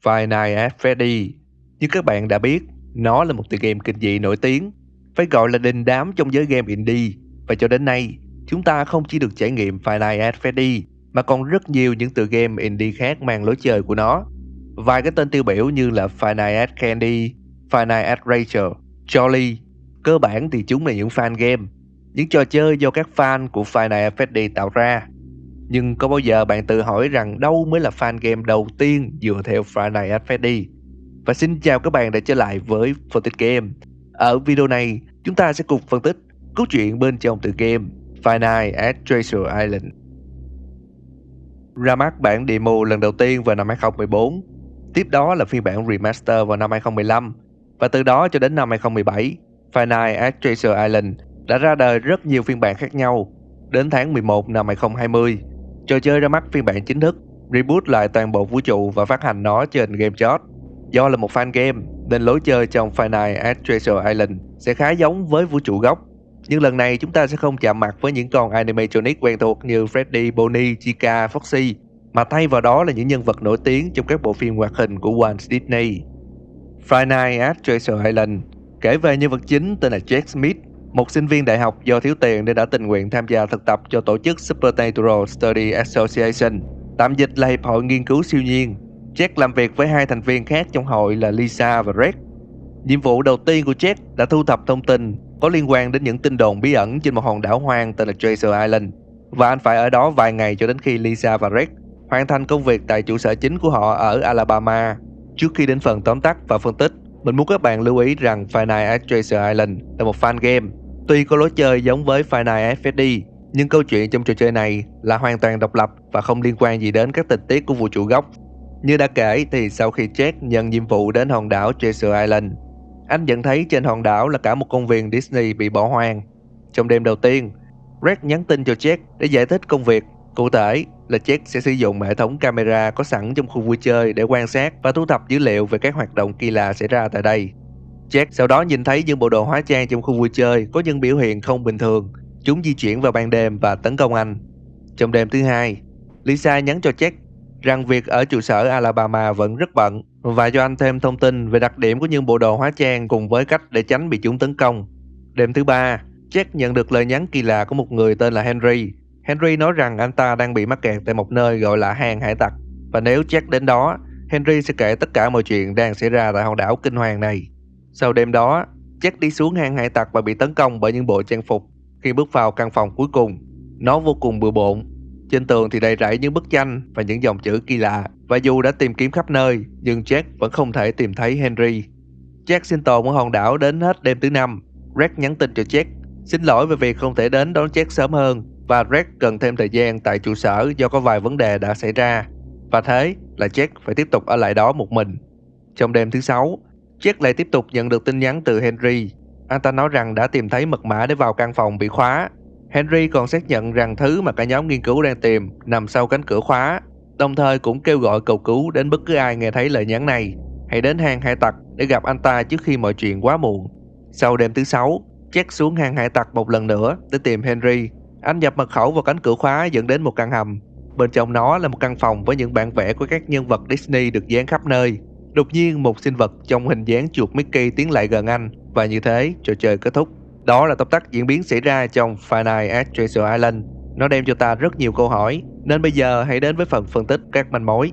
Five Nights at Freddy. Như các bạn đã biết, nó là một tựa game kinh dị nổi tiếng, phải gọi là đình đám trong giới game indie. Và cho đến nay, chúng ta không chỉ được trải nghiệm Five Nights at Freddy mà còn rất nhiều những tựa game indie khác mang lối chơi của nó. Vài cái tên tiêu biểu như là Five Nights at Candy, Five Nights at Rachel, Jolly. Cơ bản thì chúng là những fan game, những trò chơi do các fan của Five Nights at Freddy tạo ra. Nhưng có bao giờ bạn tự hỏi rằng đâu mới là fan game đầu tiên dựa theo Five Nights at Freddy? Và xin chào các bạn đã trở lại với Phân tích Game. Ở video này, chúng ta sẽ cùng phân tích câu chuyện bên trong tựa game Five Nights at Treasure Island. Ra mắt bản demo lần đầu tiên vào năm 2014, tiếp đó là phiên bản remaster vào năm 2015, và từ đó cho đến năm 2017, Five Nights at Treasure Island đã ra đời rất nhiều phiên bản khác nhau. Đến tháng 11 năm 2020, trò chơi ra mắt phiên bản chính thức, reboot lại toàn bộ vũ trụ và phát hành nó trên GameChat. Do là một fan game, nên lối chơi trong Five Nights at Treasure Island sẽ khá giống với vũ trụ gốc. Nhưng lần này chúng ta sẽ không chạm mặt với những con animatronic quen thuộc như Freddy, Bonnie, Chica, Foxy, mà thay vào đó là những nhân vật nổi tiếng trong các bộ phim hoạt hình của Walt Disney. Five Nights at Treasure Island kể về nhân vật chính tên là Jack Smith, một sinh viên đại học do thiếu tiền nên đã tình nguyện tham gia thực tập cho tổ chức Supernatural Study Association, tạm dịch là Hiệp hội Nghiên cứu siêu nhiên. Jack làm việc với hai thành viên khác trong hội là Lisa và Red. Nhiệm vụ đầu tiên của Jack là thu thập thông tin có liên quan đến những tin đồn bí ẩn trên một hòn đảo hoang tên là Treasure Island, và anh phải ở đó vài ngày cho đến khi Lisa và Red hoàn thành công việc tại trụ sở chính của họ ở Alabama. Trước khi đến phần tóm tắt và phân tích, mình muốn các bạn lưu ý rằng Five Nights at Treasure Island là một fan game. Tuy có lối chơi giống với Five Nights at Freddy, nhưng câu chuyện trong trò chơi này là hoàn toàn độc lập và không liên quan gì đến các tình tiết của vũ trụ gốc. Như đã kể thì sau khi Jack nhận nhiệm vụ đến hòn đảo Treasure Island, anh nhận thấy trên hòn đảo là cả một công viên Disney bị bỏ hoang. Trong đêm đầu tiên, Red nhắn tin cho Jack để giải thích công việc. Cụ thể là Jack sẽ sử dụng hệ thống camera có sẵn trong khu vui chơi để quan sát và thu thập dữ liệu về các hoạt động kỳ lạ xảy ra tại đây. Jack sau đó nhìn thấy những bộ đồ hóa trang trong khu vui chơi có những biểu hiện không bình thường. Chúng di chuyển vào ban đêm và tấn công anh. Trong đêm thứ hai, Lisa nhắn cho Jack rằng việc ở trụ sở Alabama vẫn rất bận và cho anh thêm thông tin về đặc điểm của những bộ đồ hóa trang cùng với cách để tránh bị chúng tấn công. Đêm thứ ba, Jack nhận được lời nhắn kỳ lạ của một người tên là Henry. Henry nói rằng anh ta đang bị mắc kẹt tại một nơi gọi là hang hải tặc, và nếu Jack đến đó, Henry sẽ kể tất cả mọi chuyện đang xảy ra tại hòn đảo kinh hoàng này. Sau đêm đó, Jack đi xuống hang hải tặc và bị tấn công bởi những bộ trang phục. Khi bước vào căn phòng cuối cùng, nó vô cùng bừa bộn. Trên tường thì đầy rẫy những bức tranh và những dòng chữ kỳ lạ, và dù đã tìm kiếm khắp nơi, nhưng Jack vẫn không thể tìm thấy Henry. Jack sinh tồn ở hòn đảo đến hết đêm thứ năm. Red nhắn tin cho Jack xin lỗi về việc không thể đến đón Jack sớm hơn, và Red cần thêm thời gian tại trụ sở do có vài vấn đề đã xảy ra. Và thế là Jack phải tiếp tục ở lại đó một mình. Trong đêm thứ sáu, Jack lại tiếp tục nhận được tin nhắn từ Henry. Anh ta nói rằng đã tìm thấy mật mã để vào căn phòng bị khóa. Henry còn xác nhận rằng thứ mà cả nhóm nghiên cứu đang tìm nằm sau cánh cửa khóa, đồng thời cũng kêu gọi cầu cứu đến bất cứ ai nghe thấy lời nhắn này. Hãy đến hang hải tặc để gặp anh ta trước khi mọi chuyện quá muộn. Sau đêm thứ sáu, Jack xuống hang hải tặc một lần nữa để tìm Henry. Anh nhập mật khẩu vào cánh cửa khóa dẫn đến một căn hầm. Bên trong nó là một căn phòng với những bản vẽ của các nhân vật Disney được dán khắp nơi. Đột nhiên một sinh vật trong hình dáng chuột Mickey tiến lại gần anh, và như thế trò chơi kết thúc. Đó là tóm tắt diễn biến xảy ra trong Five Nights at Treasure Island. Nó đem cho ta rất nhiều câu hỏi, nên bây giờ hãy đến với phần phân tích các manh mối.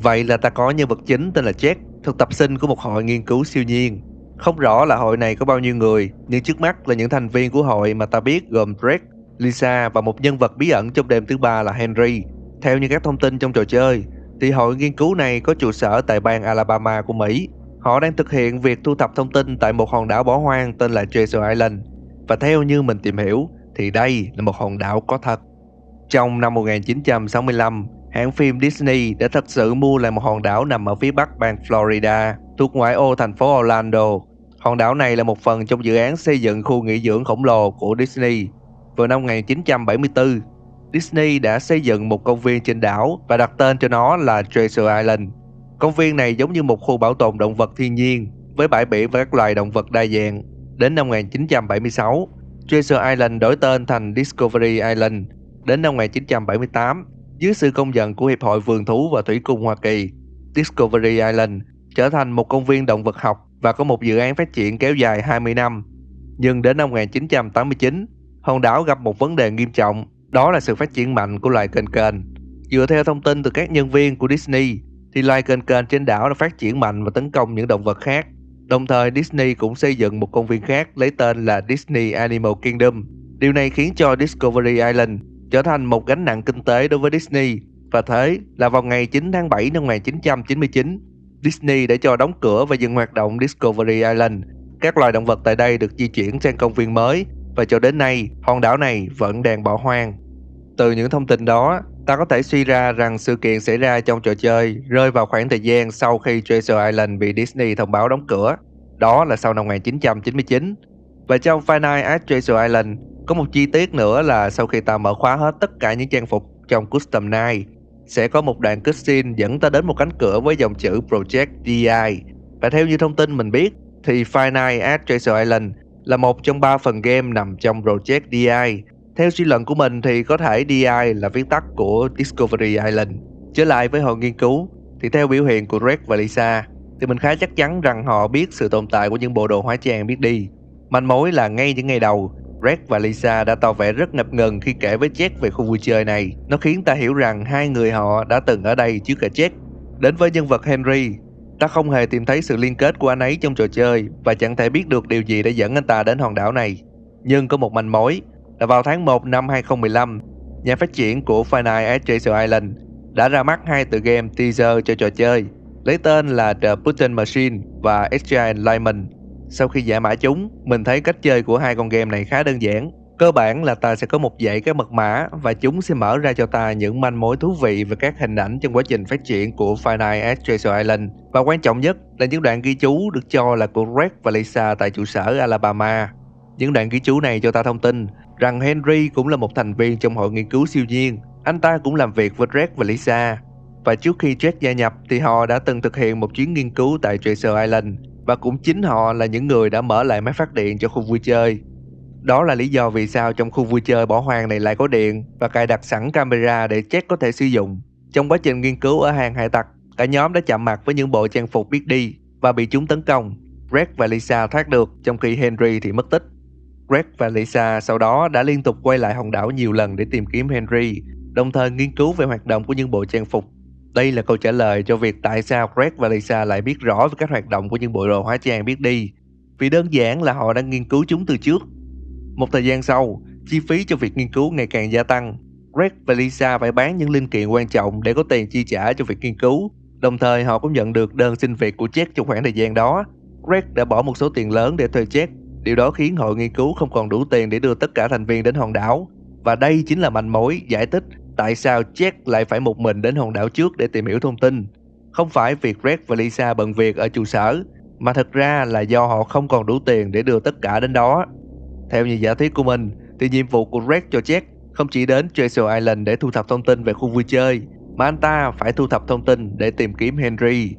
Vậy là ta có nhân vật chính tên là Jack, thực tập sinh của một hội nghiên cứu siêu nhiên. Không rõ là hội này có bao nhiêu người, nhưng trước mắt là những thành viên của hội mà ta biết gồm Drake, Lisa và một nhân vật bí ẩn trong đêm thứ ba là Henry. Theo như các thông tin trong trò chơi, thì hội nghiên cứu này có trụ sở tại bang Alabama của Mỹ. Họ đang thực hiện việc thu thập thông tin tại một hòn đảo bỏ hoang tên là Treasure Island. Và theo như mình tìm hiểu, thì đây là một hòn đảo có thật. Trong năm 1965, hãng phim Disney đã thật sự mua lại một hòn đảo nằm ở phía bắc bang Florida, thuộc ngoại ô thành phố Orlando. Hòn đảo này là một phần trong dự án xây dựng khu nghỉ dưỡng khổng lồ của Disney. Vào năm 1974, Disney đã xây dựng một công viên trên đảo và đặt tên cho nó là Treasure Island. Công viên này giống như một khu bảo tồn động vật thiên nhiên với bãi biển và các loài động vật đa dạng. Đến năm 1976, Treasure Island đổi tên thành Discovery Island. Đến năm 1978, dưới sự công nhận của Hiệp hội Vườn thú và Thủy cung Hoa Kỳ, Discovery Island trở thành một công viên động vật học và có một dự án phát triển kéo dài 20 năm. Nhưng đến năm 1989, hòn đảo gặp một vấn đề nghiêm trọng, đó là sự phát triển mạnh của loài kền kền. Dựa theo thông tin từ các nhân viên của Disney, thì loài kền kền trên đảo đã phát triển mạnh và tấn công những động vật khác. Đồng thời Disney cũng xây dựng một công viên khác lấy tên là Disney Animal Kingdom. Điều này khiến cho Discovery Island trở thành một gánh nặng kinh tế đối với Disney. Và thế là vào ngày 9 tháng 7 năm 1999, Disney đã cho đóng cửa và dừng hoạt động Discovery Island. Các loài động vật tại đây được di chuyển sang công viên mới và cho đến nay, hòn đảo này vẫn đang bỏ hoang. Từ những thông tin đó, ta có thể suy ra rằng sự kiện xảy ra trong trò chơi rơi vào khoảng thời gian sau khi Treasure Island bị Disney thông báo đóng cửa. Đó là sau năm 1999. Và trong Five Nights at Treasure Island, có một chi tiết nữa là sau khi ta mở khóa hết tất cả những trang phục trong Custom Night, sẽ có một đoạn cutscene dẫn ta đến một cánh cửa với dòng chữ Project DI. Và theo như thông tin mình biết, thì Five Nights at Treasure Island là một trong 3 phần game nằm trong Project DI. Theo suy luận của mình thì có thể DI là viết tắt của Discovery Island. Trở lại với hội nghiên cứu, thì theo biểu hiện của Reg và Lisa, thì mình khá chắc chắn rằng họ biết sự tồn tại của những bộ đồ hóa trang biết đi. Manh mối là ngay những ngày đầu, Reg và Lisa đã tỏ vẻ rất ngập ngừng khi kể với Jack về khu vui chơi này. Nó khiến ta hiểu rằng hai người họ đã từng ở đây trước cả Jack. Đến với nhân vật Henry, ta không hề tìm thấy sự liên kết của anh ấy trong trò chơi và chẳng thể biết được điều gì đã dẫn anh ta đến hòn đảo này. Nhưng có một manh mối là vào tháng 1 năm 2015, nhà phát triển của Five Nights at Treasure Island đã ra mắt hai tựa game teaser cho trò chơi, lấy tên là The Button Machine và Extra Enlightenment. Sau khi giải mã chúng, mình thấy cách chơi của hai con game này khá đơn giản. Cơ bản là ta sẽ có một dãy các mật mã và chúng sẽ mở ra cho ta những manh mối thú vị về các hình ảnh trong quá trình phát triển của Five Nights at Treasure Island. Và quan trọng nhất là những đoạn ghi chú được cho là của Reg và Lisa tại trụ sở Alabama. Những đoạn ghi chú này cho ta thông tin rằng Henry cũng là một thành viên trong hội nghiên cứu siêu nhiên. Anh ta cũng làm việc với Reg và Lisa. Và trước khi Jack gia nhập thì họ đã từng thực hiện một chuyến nghiên cứu tại Treasure Island. Và cũng chính họ là những người đã mở lại máy phát điện cho khu vui chơi. Đó là lý do vì sao trong khu vui chơi bỏ hoang này lại có điện và cài đặt sẵn camera để Jack có thể sử dụng. Trong quá trình nghiên cứu ở hang hải tặc, cả nhóm đã chạm mặt với những bộ trang phục biết đi và bị chúng tấn công. Reg và Lisa thoát được, trong khi Henry thì mất tích. Reg và Lisa sau đó đã liên tục quay lại hòn đảo nhiều lần để tìm kiếm Henry, đồng thời nghiên cứu về hoạt động của những bộ trang phục. Đây là câu trả lời cho việc tại sao Reg và Lisa lại biết rõ về các hoạt động của những bộ đồ hóa trang biết đi. Vì đơn giản là họ đã nghiên cứu chúng từ trước. Một thời gian sau, chi phí cho việc nghiên cứu ngày càng gia tăng. Reg và Lisa phải bán những linh kiện quan trọng để có tiền chi trả cho việc nghiên cứu. Đồng thời họ cũng nhận được đơn xin việc của Jack trong khoảng thời gian đó. Reg đã bỏ một số tiền lớn để thuê Jack. Điều đó khiến hội nghiên cứu không còn đủ tiền để đưa tất cả thành viên đến hòn đảo. Và đây chính là manh mối giải thích tại sao Jack lại phải một mình đến hòn đảo trước để tìm hiểu thông tin. Không phải việc Reg và Lisa bận việc ở trụ sở, mà thực ra là do họ không còn đủ tiền để đưa tất cả đến đó. Theo như giả thuyết của mình, thì nhiệm vụ của Reg cho Jack không chỉ đến Treasure Island để thu thập thông tin về khu vui chơi, mà anh ta phải thu thập thông tin để tìm kiếm Henry.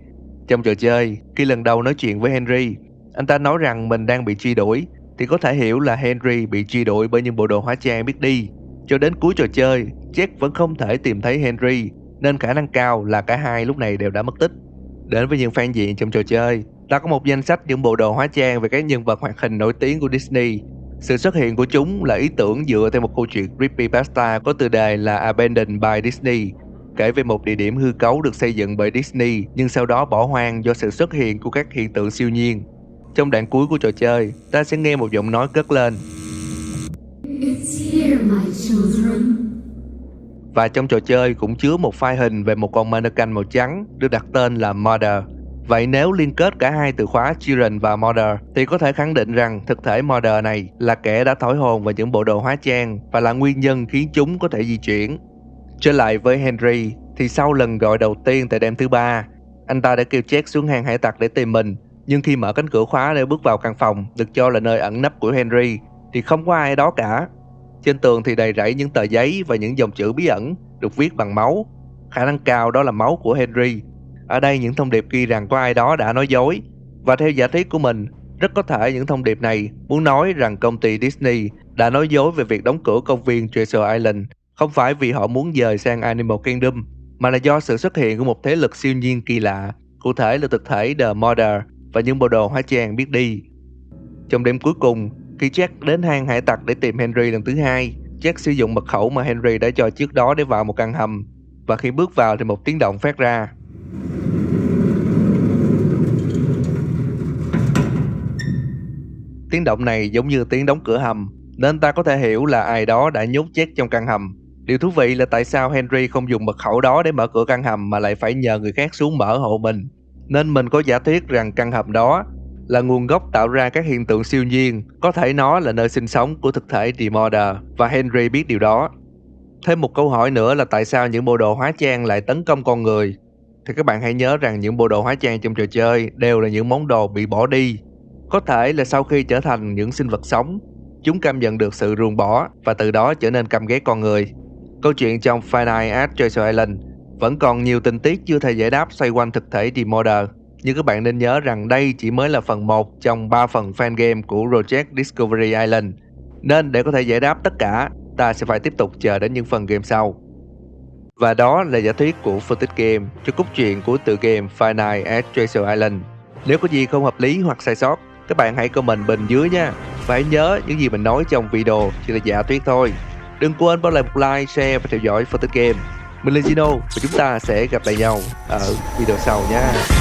Trong trò chơi, khi lần đầu nói chuyện với Henry, anh ta nói rằng mình đang bị truy đuổi, thì có thể hiểu là Henry bị truy đuổi bởi những bộ đồ hóa trang biết đi. Cho đến cuối trò chơi, Jack vẫn không thể tìm thấy Henry, nên khả năng cao là cả hai lúc này đều đã mất tích. Đến với những fan diện trong trò chơi, ta có một danh sách những bộ đồ hóa trang về các nhân vật hoạt hình nổi tiếng của Disney. Sự xuất hiện của chúng là ý tưởng dựa theo một câu chuyện creepypasta có tựa đề là Abandoned by Disney, kể về một địa điểm hư cấu được xây dựng bởi Disney nhưng sau đó bỏ hoang do sự xuất hiện của các hiện tượng siêu nhiên. Trong đoạn cuối của trò chơi, ta sẽ nghe một giọng nói cất lên. It's here, my children. Và trong trò chơi cũng chứa một file hình về một con mannequin màu trắng được đặt tên là Mother. Vậy nếu liên kết cả hai từ khóa Children và Mother thì có thể khẳng định rằng thực thể Mother này là kẻ đã thổi hồn vào những bộ đồ hóa trang và là nguyên nhân khiến chúng có thể di chuyển. Trở lại với Henry thì sau lần gọi đầu tiên tại đêm thứ 3, anh ta đã kêu Jack xuống hang hải tặc để tìm mình. Nhưng khi mở cánh cửa khóa để bước vào căn phòng được cho là nơi ẩn nấp của Henry thì không có ai ở đó cả. Trên tường thì đầy rẫy những tờ giấy và những dòng chữ bí ẩn được viết bằng máu. Khả năng cao đó là máu của Henry. Ở đây những thông điệp ghi rằng có ai đó đã nói dối. Và theo giả thuyết của mình, rất có thể những thông điệp này muốn nói rằng công ty Disney đã nói dối về việc đóng cửa công viên Treasure Island, không phải vì họ muốn dời sang Animal Kingdom, mà là do sự xuất hiện của một thế lực siêu nhiên kỳ lạ, cụ thể là thực thể The Mother và những bộ đồ hóa trang biết đi. Trong đêm cuối cùng, khi Jack đến hang hải tặc để tìm Henry lần thứ hai, Jack sử dụng mật khẩu mà Henry đã cho trước đó để vào một căn hầm, và khi bước vào thì một tiếng động phát ra. Tiếng động này giống như tiếng đóng cửa hầm, nên ta có thể hiểu là ai đó đã nhốt Jack trong căn hầm. Điều thú vị là tại sao Henry không dùng mật khẩu đó để mở cửa căn hầm mà lại phải nhờ người khác xuống mở hộ mình. Nên mình có giả thuyết rằng căn hầm đó là nguồn gốc tạo ra các hiện tượng siêu nhiên, có thể nó là nơi sinh sống của thực thể The Mother, và Henry biết điều đó. Thêm một câu hỏi nữa là tại sao những bộ đồ hóa trang lại tấn công con người? Thì các bạn hãy nhớ rằng những bộ đồ hóa trang trong trò chơi đều là những món đồ bị bỏ đi. Có thể là sau khi trở thành những sinh vật sống, chúng cảm nhận được sự ruồng bỏ và từ đó trở nên căm ghét con người. Câu chuyện trong Five Nights at Treasure Island vẫn còn nhiều tình tiết chưa thể giải đáp xoay quanh thực thể The Mother. Nhưng các bạn nên nhớ rằng đây chỉ mới là phần 1 trong 3 phần fan game của Project Discovery Island. Nên để có thể giải đáp tất cả, ta sẽ phải tiếp tục chờ đến những phần game sau. Và đó là giả thuyết của phân tích game cho cốt truyện của tựa game Five Nights at Treasure Island. Nếu có gì không hợp lý hoặc sai sót, các bạn hãy comment bên dưới nha. Và hãy nhớ những gì mình nói trong video chỉ là giả thuyết thôi. Đừng quên bỏ lại một like, share và theo dõi phân tích game. Mình là Gino và chúng ta sẽ gặp lại nhau ở video sau nha.